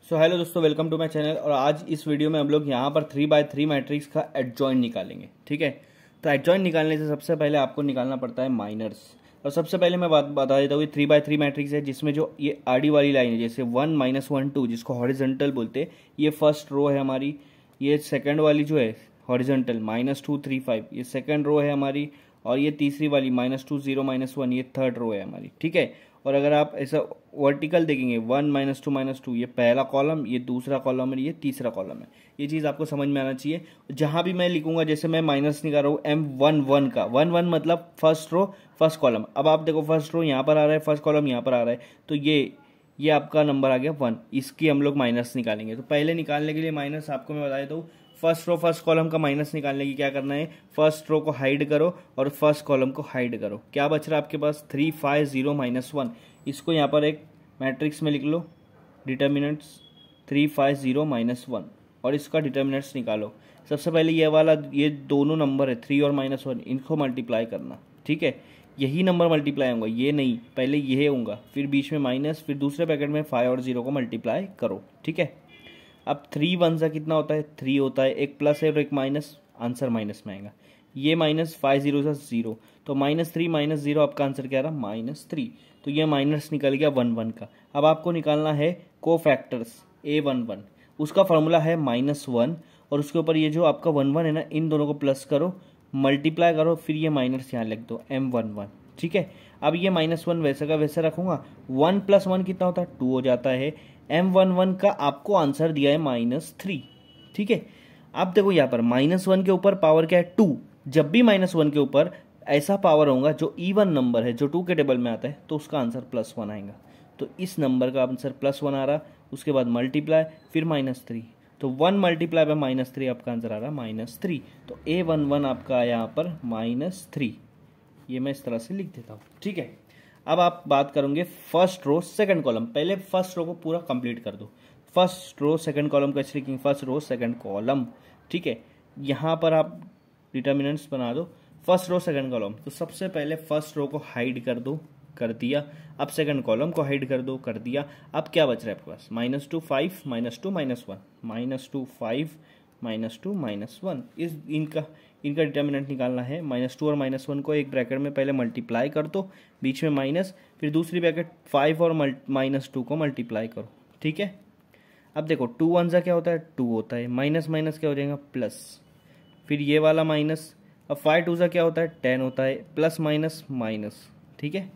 So hello दोस्तों, welcome to my channel. और आज इस वीडियो में हम लोग यहाँ पर 3x3 मैट्रिक्स का एडजॉइंट निकालेंगे। ठीक है, तो एडजॉइंट निकालने से सबसे पहले आपको निकालना पड़ता है माइनर्स। और सबसे पहले मैं बात बता देता हूँ, 3x3 मैट्रिक्स है जिसमें जो ये आडी वाली लाइन है, जैसे 1 -1 2, जिसको हॉरिजॉन्टल बोलते हैं, ये फर्स्ट रो है हमारी। ये सेकंड वाली जो है हॉरिजॉन्टल -2 3 5, ये सेकंड रो है हमारी। और ये तीसरी वाली -2 0 -1, ये थर्ड रो है हमारी। ठीक है, और अगर आप ऐसा वर्टिकल देखेंगे 1 -2 -2, ये पहला कॉलम, ये दूसरा कॉलम है, ये तीसरा कॉलम है। ये चीज़ आपको समझ में आना चाहिए। जहां भी मैं लिखूंगा, जैसे मैं माइनस निकाल रहा हूँ M11 का, 1 मतलब फर्स्ट रो फर्स्ट कॉलम। अब आप देखो फर्स्ट रो यहाँ पर आ रहा है, फर्स्ट कॉलम यहाँ पर आ रहा है, तो ये आपका नंबर आ गया 1। इसकी हम लोग माइनस निकालेंगे। तो पहले निकालने के लिए माइनस आपको मैं बता देता हूँ, फर्स्ट रो फर्स्ट कॉलम का माइनस निकालने की क्या करना है, फर्स्ट रो को हाइड करो और फर्स्ट कॉलम को हाइड करो। क्या बच रहा है आपके पास 3 5 0 -1। इसको यहाँ पर एक मैट्रिक्स में लिख लो, डिटर्मिनेंट्स 3 5 0 -1, और इसका डिटर्मिनेंट्स निकालो। सबसे पहले ये वाला, ये दोनों नंबर है 3 और -1, इनको मल्टीप्लाई करना। ठीक है, यही नंबर मल्टीप्लाई होगा, ये नहीं, पहले ये होगा, फिर बीच में माइनस, फिर दूसरे पैकेट में 5 और 0 को मल्टीप्लाई करो। ठीक है, अब 3 1 सा कितना होता है, 3 होता है, एक प्लस है और एक माइनस, आंसर माइनस में आएगा। ये -5 0 सा 0, तो -3 -0 आपका आंसर क्या रहा, -3। तो ये माइनस निकल गया 1 1 का। अब आपको निकालना है कोफैक्टर्स A11, उसका फॉर्मूला है -1, और उसके ऊपर ये जो आपका 1 1 है ना, इन दोनों को प्लस करो, मल्टीप्लाई करो, फिर ये माइनस यहाँ लिख दो M11। ठीक है, अब ये -1 वैसे का वैसे रखूंगा, 1 + 1 कितना होता है, 2 हो जाता है। M11 का आपको आंसर दिया है -3। ठीक है, अब देखो यहाँ पर -1 के ऊपर पावर क्या है, 2। जब भी -1 के ऊपर ऐसा पावर होगा जो इवन नंबर है, जो 2 के टेबल में आता है, तो उसका आंसर +1 आएगा। तो इस नंबर का आंसर +1 आ रहा, उसके बाद मल्टीप्लाई, फिर -3, तो 1 × -3 आपका आंसर आ रहा -3। तो A11 आपका आया यहाँ पर -3। ये मैं इस तरह से लिख देता हूँ। ठीक है, अब आप बात करोगे फर्स्ट रो सेकंड कॉलम। पहले फर्स्ट रो को पूरा कंप्लीट कर दो। फर्स्ट रो सेकंड कॉलम का लिखेंगे, फर्स्ट रो सेकंड कॉलम। ठीक है, यहाँ पर आप डिटर्मिनेंट्स बना दो, फर्स्ट रो सेकंड कॉलम। तो सबसे पहले फर्स्ट रो को हाइड कर दो, कर दिया। अब सेकंड कॉलम को हाइड कर दो, कर दिया। अब क्या बच रहा है आपके पास, -2 5 -2 -1, -2 5 -2 -1। इनका डिटर्मिनेंट निकालना है। -2 और -1 को एक ब्रैकेट में पहले मल्टीप्लाई कर दो, बीच में माइनस, फिर दूसरी ब्रैकेट 5 और -2 को मल्टीप्लाई करो। ठीक है, अब देखो 2 1 सा क्या होता है, 2 होता है, माइनस माइनस क्या हो जाएगा, प्लस, फिर ये वाला माइनस। अब 5 2 सा क्या होता है, 10 होता है, प्लस माइनस माइनस। ठीक है,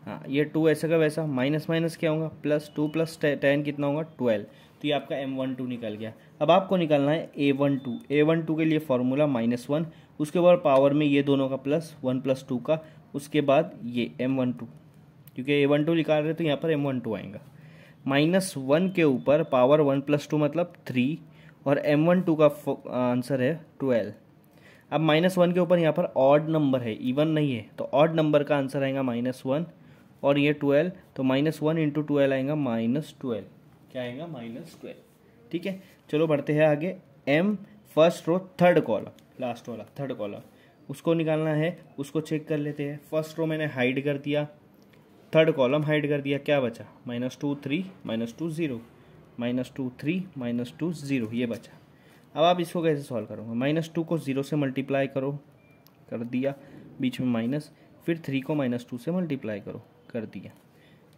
हाँ, ये 2 ऐसा का वैसा, माइनस माइनस क्या होगा, +2 + 10 कितना होगा, 12। तो ये आपका M12 निकल गया। अब आपको निकालना है A12। A12 के लिए फॉर्मूला -1, उसके बाद पावर में ये दोनों का प्लस, 1 + 2 का, उसके बाद ये M12, क्योंकि A12 निकाल रहे तो यहाँ पर M12 आएगा। -1 के ऊपर पावर 1 + 2 मतलब 3, और M12 का आंसर है 12। अब -1 के ऊपर यहाँ पर ऑड नंबर है, इवन नहीं है, तो ऑड नंबर का आंसर आएगा -1, और ये 12, तो -1 × 12 आएगा -12। क्या आएगा, -12। ठीक है, चलो बढ़ते हैं आगे। M first row third column, last वाला थर्ड कॉलम, उसको निकालना है। उसको चेक कर लेते हैं। फर्स्ट रो मैंने हाइड कर दिया, थर्ड कॉलम हाइड कर दिया, क्या बचा, -2 3 -2 0, -2 3 -2 0, ये बचा। अब आप इसको कैसे सॉल्व करोगे, -2 को 0 से मल्टीप्लाई करो, कर दिया, बीच में माइनस, फिर 3 को -2 से मल्टीप्लाई करो, कर दिया।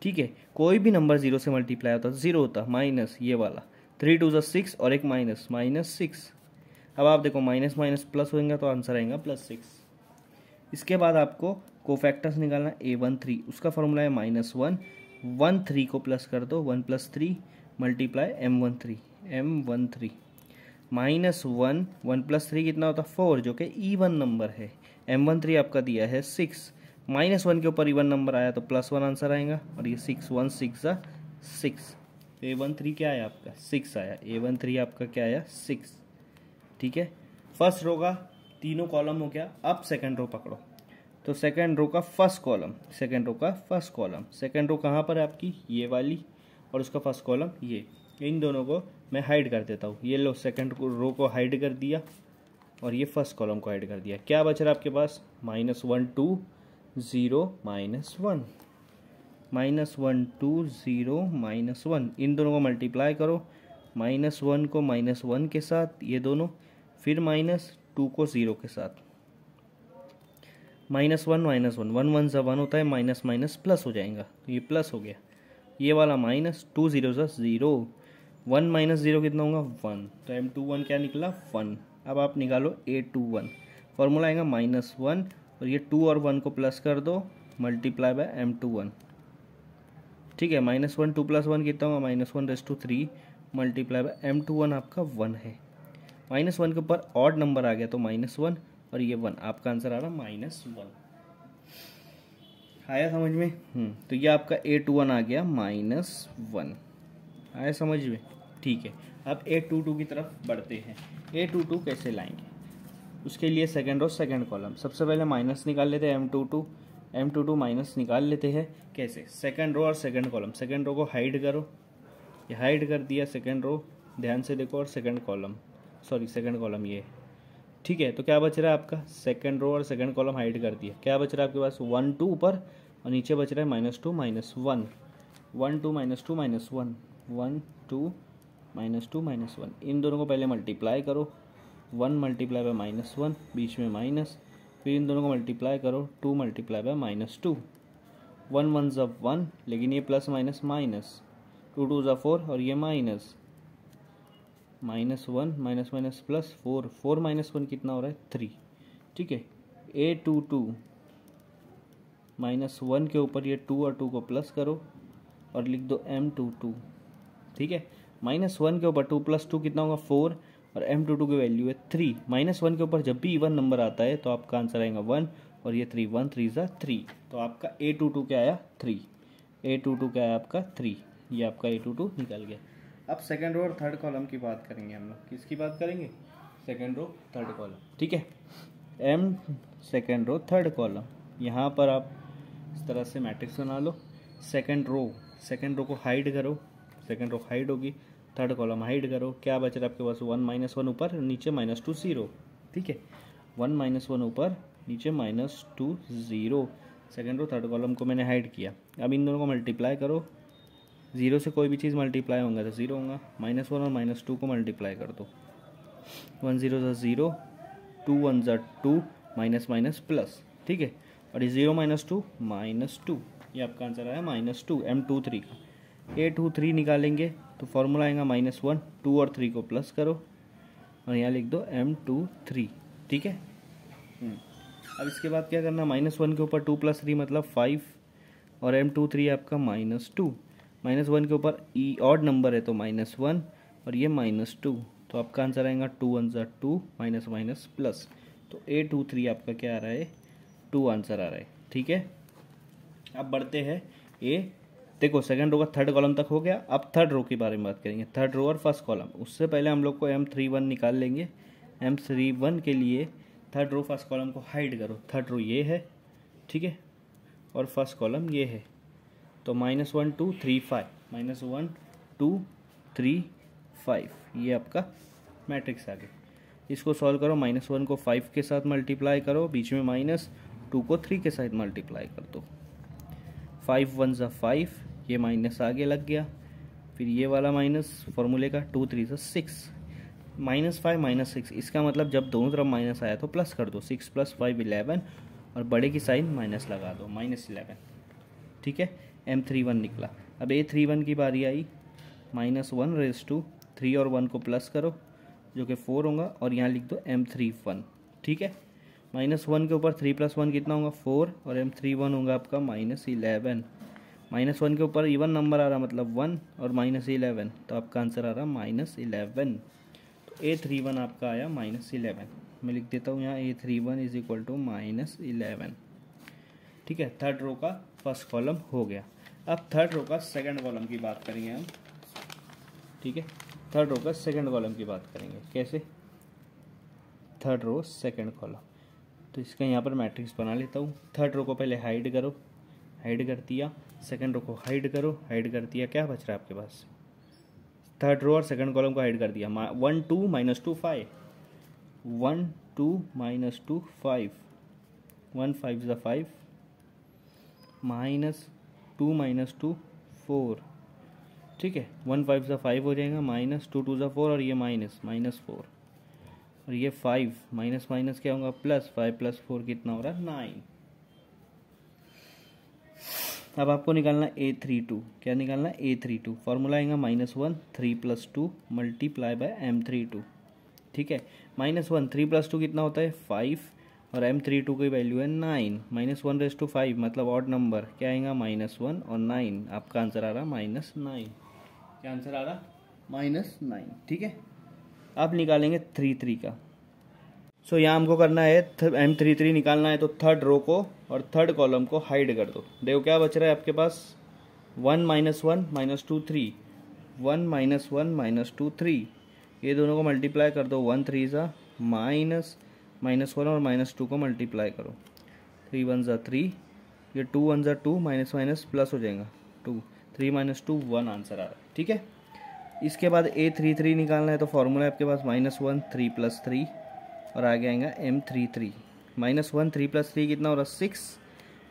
ठीक है, कोई भी नंबर 0 से मल्टीप्लाई होता है 0 होता, माइनस ये वाला, 3 2 = 6 और एक माइनस, -6। अब आप देखो माइनस माइनस प्लस होगा तो आंसर आएगा +6। इसके बाद आपको कोफैक्टर्स निकालना A13, उसका फॉर्मूला है -1, 1 3 को प्लस कर दो, 1 + 3 मल्टीप्लाई M13, -1 1 + 3 कितना होता है, 4, जो कि इवन नंबर है। M13 आपका दिया है 6, -1 के ऊपर इवन नंबर आया तो +1 आंसर आएगा, और ये 6 1 6 6। A13 क्या आया आपका, 6 आया। A13 आपका क्या आया, 6। ठीक है, फर्स्ट रो का तीनों कॉलम हो गया। अब सेकंड रो पकड़ो, तो सेकंड रो का फर्स्ट कॉलम, सेकंड रो का फर्स्ट कॉलम, सेकंड रो कहाँ पर है आपकी, ये वाली, और उसका फर्स्ट कॉलम ये। इन दोनों को मैं हाइड कर देता हूँ। ये लो, सेकंड रो को हाइड कर दिया, और ये फर्स्ट कॉलम को हाइड कर दिया। क्या बच रहा है आपके पास, -1 2 0 -1। -1 2 0 -1, इन दोनों को मल्टीप्लाई करो, -1 को -1 के साथ ये दोनों, फिर -2 को 0 के साथ, -1 -1 1 1 सा 1 होता है, माइनस माइनस प्लस हो जाएगा, तो ये प्लस हो गया, ये वाला -2 0 सा 0, 1 - 0 कितना होगा 1, तो M21 क्या निकला 1। अब आप निकालो A21, फॉर्मूला आएगा -1 और ये 2 और 1 को प्लस कर दो, मल्टीप्लाई बाय M21, ठीक है। -1 2 + 1 कितना होगा -1/3 मल्टीप्लाई बाय M21 आपका 1 है। -1 के ऊपर ऑड नंबर आ गया तो -1 और ये 1, आपका आंसर आ रहा -1। आया समझ में? तो ये आपका A21 आ गया -1, आया समझ में? ठीक है। अब A22 की तरफ बढ़ते हैं। A22 कैसे लाएंगे, उसके लिए सेकंड रो सेकंड कॉलम, सबसे पहले माइनस निकाल लेते हैं, M22 माइनस निकाल लेते हैं। कैसे? सेकंड रो और सेकंड कॉलम, सेकंड रो को हाइड करो, ये हाइड कर दिया सेकंड रो, ध्यान से देखो, और सेकंड कॉलम ये, ठीक है। तो क्या बच रहा है आपका, सेकंड रो और सेकंड कॉलम हाइड कर दिया, क्या बच रहा है आपके पास 1 2 ऊपर और नीचे बच रहा है -2 -1, 1 2 -2 -1, 1 2 -2 -1, इन दोनों को पहले मल्टीप्लाई करो, 1 मल्टीप्लाई बाय -1, बीच में माइनस, फिर इन दोनों को मल्टीप्लाई करो, 2 मल्टीप्लाई बाय -2, 1 1 ज़ा 1, लेकिन ये प्लस माइनस माइनस, 2 2 ज़ा 4 और ये -1 माइनस प्लस 4, 4 -1 कितना हो रहा है 3, ठीक है। A22 -1 के ऊपर ये 2 और 2 को प्लस करो और लिख दो M22, ठीक है। -1 के ऊपर 2 + 2 कितना होगा 4 और M22 की वैल्यू है 3। -1 के ऊपर जब भी इवन नंबर आता है तो आपका आंसर आएगा 1 और ये 3, 1 3 ज़ा 3, तो आपका A22 क्या आया 3, A22 क्या आया आपका 3, ये आपका A22 निकल गया। अब सेकंड रो और थर्ड कॉलम की बात करेंगे हम लोग, किसकी बात करेंगे, सेकंड रो थर्ड कॉलम, ठीक है। M second row third column, यहाँ पर आप इस तरह से मैट्रिक्स बना लो, सेकंड रो को हाइड करो, सेकंड रो हाइड होगी, थर्ड कॉलम हाइड करो, क्या बच रहा है आपके पास 1 -1 ऊपर नीचे -2 0, ठीक है। 1 -1 ऊपर नीचे -2 0, सेकंड रो थर्ड कॉलम को मैंने हाइड किया। अब इन दोनों को मल्टीप्लाई करो, 0 से कोई भी चीज़ मल्टीप्लाई होगा तो 0 होगा, -1 और -2 को मल्टीप्लाई कर दो, 1 0 ज़ा 0, 2 1 ज़ा 2, माइनस प्लस, ठीक है। और ये 0 - 2, ये आपका आंसर आया -2 M23 का। A23 निकालेंगे तो फॉर्मूला आएगा -1, 2 और 3 को प्लस करो और यहाँ लिख दो M23, ठीक है। अब इसके बाद क्या करना, -1 के ऊपर 2 + 3 मतलब 5 और M23 आपका -2, -1 के ऊपर ई ऑड नंबर है तो -1 और ये -2, तो आपका आंसर आएगा 2 1 ज़ा 2, माइनस प्लस, तो A23 आपका क्या आ रहा है 2 आंसर आ रहा है, ठीक है। अब बढ़ते हैं देखो सेकंड रो का थर्ड कॉलम तक हो गया, अब थर्ड रो के बारे में बात करेंगे, थर्ड रो और फर्स्ट कॉलम। उससे पहले हम लोग को M31 निकाल लेंगे। M31 के लिए थर्ड रो फर्स्ट कॉलम को हाइड करो, थर्ड रो ये है, ठीक है, और फर्स्ट कॉलम ये है, तो -1 2 3 5, -1 2 3 5, ये आपका मैट्रिक्स आ गया। इसको सॉल्व करो, -1 को 5 के साथ मल्टीप्लाई करो, बीच में -2 को 3 के साथ मल्टीप्लाई कर दो, 5 1 ज़ा 5, ये माइनस आगे लग गया, फिर ये वाला माइनस फॉर्मूले का 2 3 ज़ा 6, -5 -6, इसका मतलब जब दोनों तरफ माइनस आया तो प्लस कर दो, 6 + 5 11 और बड़े की साइन माइनस लगा दो, -11, ठीक है। M31 निकला। अब A31 की बारी आई, -1 3 और 1 को प्लस करो जो कि 4 होगा और यहाँ लिख दो M31, ठीक है। -1 के ऊपर 3 + 1 कितना होगा 4 और M31 होगा आपका -11, -1 के ऊपर इवन नंबर आ रहा मतलब 1 और -11, तो आपका आंसर आ रहा -11, तो A31 आपका आया -11। मैं लिख देता हूँ यहाँ A31 = -11, ठीक है। थर्ड रो का फर्स्ट कॉलम हो गया। अब थर्ड रो का सेकंड कॉलम की बात करेंगे हम, ठीक है। थर्ड रो का सेकंड कॉलम की बात करेंगे, कैसे, थर्ड रो सेकंड कॉलम, तो इसका यहाँ पर मैट्रिक्स बना लेता हूँ। थर्ड रो को पहले हाइड करो, हाइड कर दिया, सेकंड रो को हाइड करो, हाइड कर दिया, क्या बच रहा है आपके पास, थर्ड रो और सेकंड कॉलम को हाइड कर दिया, 1 2 -2 5, 1 2 -2 5, 1 5 ज़ा 5, 2 माइनस 2 4, ठीक है। 1 5 सा 5 हो जाएगा, माइनस 2 2 सा 4 और ये माइनस माइनस 4 और ये 5 माइनस माइनस क्या होगा प्लस, 5 प्लस 4 कितना हो रहा है 9। अब आपको निकालना A32, क्या निकालना A32, फॉर्मूला आएगा -1 3 + 2 मल्टीप्लाई बाय M32, ठीक है। -1 3 + 2 कितना होता है 5 और M32 की वैल्यू है 9, -1/5 मतलब ऑड नंबर, क्या आएगा -1 और 9, आपका आंसर आ रहा -9, क्या आंसर आ रहा -9, ठीक है। अब निकालेंगे 3 का। सो यहाँ हमको करना है M33 निकालना है, तो थर्ड रो को और थर्ड कॉलम को हाइड कर दो। देखो क्या बच रहा है आपके पास 1 - 1 - 2 3, 1 - 1 - 2 3, ये दोनों को मल्टीप्लाई कर दो, 1 3 सा -1 और -2 को मल्टीप्लाई करो, 3 1 सा 3, ये 2 1 सा 2, माइनस माइनस प्लस हो जाएगा 2, 3 - 2 1 आंसर आ रहा है, ठीक है। इसके बाद A33 निकालना है, तो फॉर्मूला है आपके पास -1 3 + 3 और आगे आएगा M33, -1 3 + 3 कितना हो रहा 6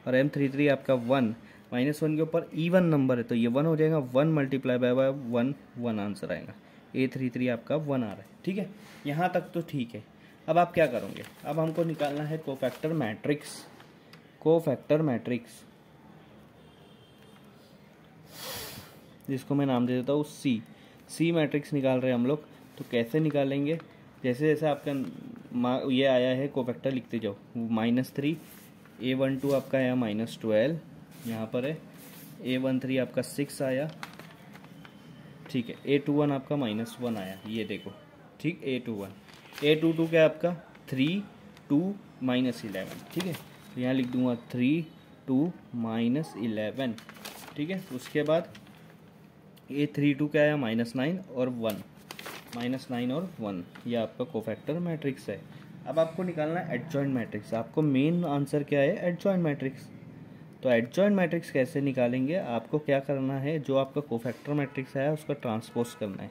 और M33 आपका 1, -1 के ऊपर इवन नंबर है तो ये 1 हो जाएगा, 1 × बाय 1 1 आंसर आएगा, A33 आपका 1 आ रहा है, ठीक है। यहाँ तक तो ठीक है। अब आप क्या करोगे, अब हमको निकालना है कोफैक्टर मैट्रिक्स, कोफैक्टर मैट्रिक्स जिसको मैं नाम दे देता हूँ सी मैट्रिक्स निकाल रहे हैं हम लोग। तो कैसे निकालेंगे, जैसे जैसे आपका ये आया है कोफैक्टर लिखते जाओ, -3 A12 आपका आया -12, यहाँ पर है A13 आपका 6 आया, ठीक है। A21 आपका -1 आया, ये देखो, ठीक। A22 क्या है आपका 3 2 -11, ठीक है। तो यहाँ लिख दूंगा 3 2 -11, ठीक है। उसके बाद A32 क्या आया -9 और 1, -9 और 1, ये आपका कोफैक्टर मैट्रिक्स है। अब आपको निकालना है एडजॉइंट मैट्रिक्स, आपको मेन आंसर क्या है एडजॉइंट मैट्रिक्स। तो एडजॉइंट मैट्रिक्स कैसे निकालेंगे, आपको क्या करना है, जो आपका कोफैक्टर मैट्रिक्स है उसका ट्रांसपोज करना है।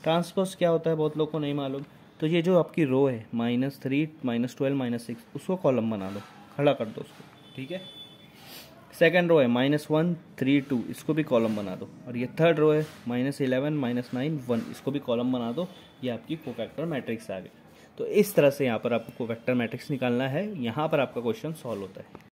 ट्रांसपोज क्या होता है बहुत लोग को नहीं मालूम, तो ये जो आपकी रो है -3 -12 -6, उसको कॉलम बना लो, खड़ा कर दो उसको, ठीक है। सेकेंड रो है -1 3 2, इसको भी कॉलम बना दो, और ये थर्ड रो है -11 -9 1, इसको भी कॉलम बना दो, ये आपकी कोफैक्टर मैट्रिक्स आ गई। तो इस तरह से यहाँ पर आपको कोफैक्टर मैट्रिक्स निकालना है, यहाँ पर आपका क्वेश्चन सॉल्व होता है।